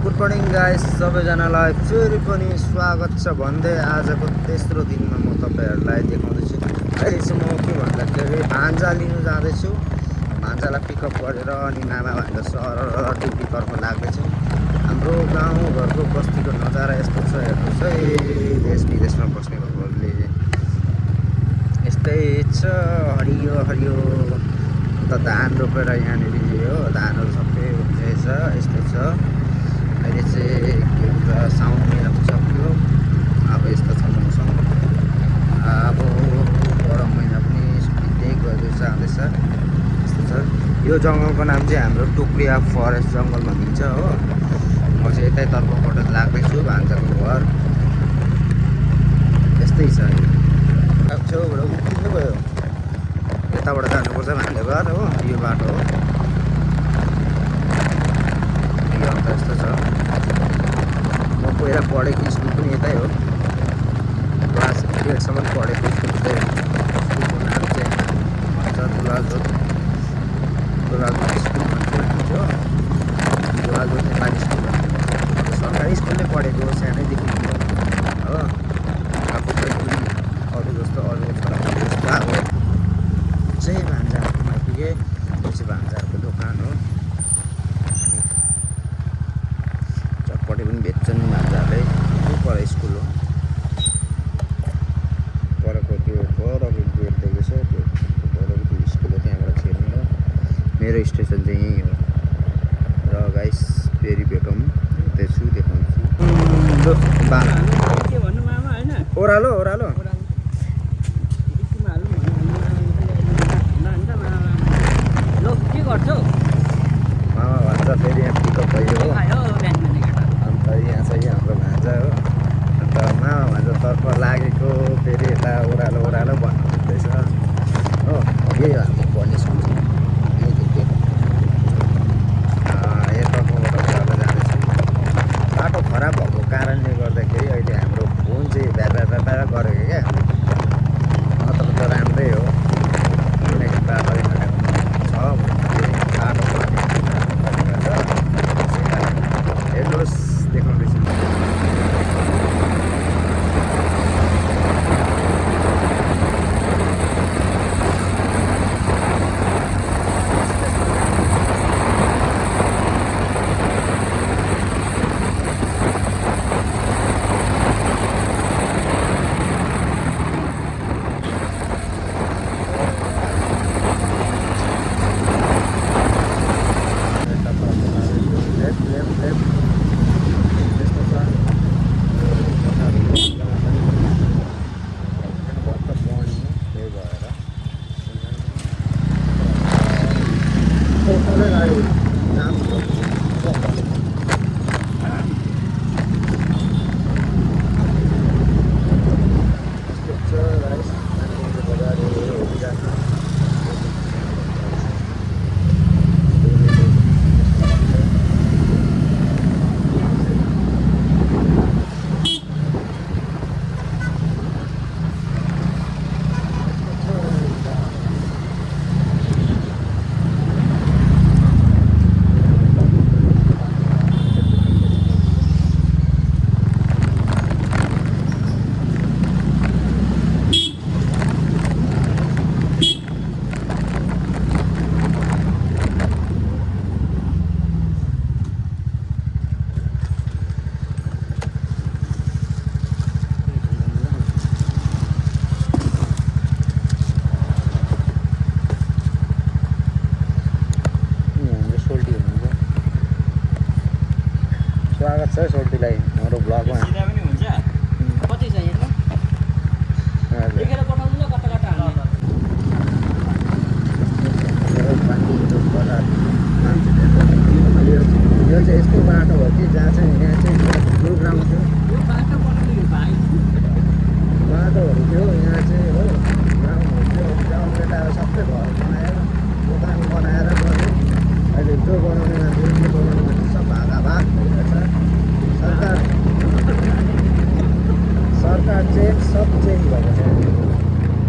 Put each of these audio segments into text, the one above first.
Good morning guys, सबैजनालाई फेरि पनि स्वागत छ भन्दै आजको तेस्रो दिनमा म तपाईँहरूलाई देखाउँदैछु। अहिले चाहिँ म के भन्दाखेरि भान्जा लिनु जाँदैछु। भान्जालाई पिकअप गरेर अनि मामा भान्जा सहर ड्युटीतर्फ लाग्दैछु। हाम्रो गाउँघरको बस्तीको नजारा यस्तो छ, हेर्नुहोस् है। देश विदेशमा बस्नेहरूले यस्तै छ, हरियो हरियो। त धान रोपेर यहाँनिर हो, धानहरू सबै उब्जेछ, यस्तो छ। अहिले चाहिँ के भन्छ, साउन महिना सक्यो। अब यस्तो छ मौसम। अब गरम महिना पनि बित्दै गएर जाँदैछ, यस्तो छ। यो जङ्गलको नाम चाहिँ हाम्रो टुक्रिया फरेस्ट जङ्गल भनिन्छ हो। म चाहिँ यतैतर्फबाट लाग्दैछु भान्जाको घर। यस्तै छ। अब छेउबाट उक्किनु भयो, यताबाट जानुपर्छ भान्जा घर हो। यो बाटो हो, यो अन्त यस्तो छ। म पहिला पढेको स्कुल पनि यतै हो, क्लास 8सम्म पढेको स्कुल चाहिँ स्कुलको नाम चाहिँ भन्छ दुलाजोत स्कुल भन्छ हो। दुलाजोत नेपाली स्कुल भन्छ। सरकारी स्कुलमै पढेको सानैदेखि हो। आफू पनि अरू जस्तो अरू छोराहरू जस्तो अब चाहिँ भान्जाहरूमा आइपुगेँ। यो चाहिँ भान्जाहरूको दोकान हो। चटपटे पनि बेच्छन् भान्जाहरूले। पर स्कुल हो, परको त्यो परको गेट देख्दैछ, त्यो परको त्यो स्कुल हो। त्यहाँबाट छिर्नु हो। मेरो स्टेसन चाहिँ यहीँ हो। र गाइस फेरि भेटौँ, यतै छु, देखाउँछु। ओह्रालो ओह्रालो मामा भान्जा फेरि यहाँ पिकअप भयो हो। अन्त यहाँ चाहिँ हाम्रो भान्जा हो। अन्त मामा भान्जातर्फ लागेको फेरि यता ओह्रालो ओह्रालो भन्नुहुँदैछ हो। यही हो हाम्रो पढ्ने स्कुल चाहिँ, यहीँदेखि यताबाट ओह्रालो जाँदैछु। बाटो खराब भएको कारणले गर्दाखेरि अहिले हाम्रो फोन चाहिँ भ्यापा गरेको क्या। नत्र त राम्रै हो, किनकि बाटो छ बाटो हेर्नुहोस्, देखाउँदैछु। स्वागत छ सोल्टीलाई हाम्रो ब्लगमा। कति छ यहाँ लेखेर पठाउनु न, कता कता हाल्ने। यो चाहिँ यस्तो बाटो हो कि जहाँ चाहिँ यहाँ चाहिँ ठुलो ग्राउन्ड थियो, यो बाटो बनाउने भाइ बाटोहरू थियो यहाँ चाहिँ हो, ग्राउन्डहरू थियो। ग्राउन्डले त सबै घर बनाएर दोकान बनाएर गऱ्यो। अहिले जो बनाउने मान्छे जो बनाउने मान्छे सब भागाभाग भइरहेछ। सरकार चाहिँ सब चेन्ज भएको छ,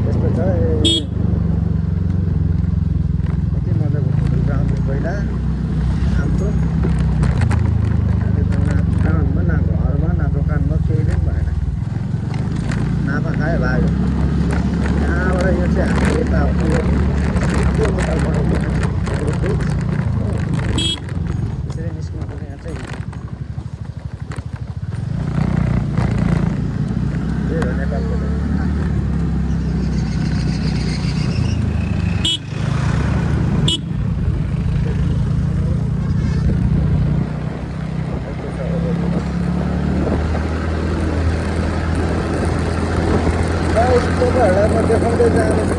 यस्तो छ। कति मजाको फुटबल ग्राउन्ड थियो पहिला हाम्रो। अहिले त चाहिँ त्यही हो नेपालको चाहिँ। म देखाउँदै जाने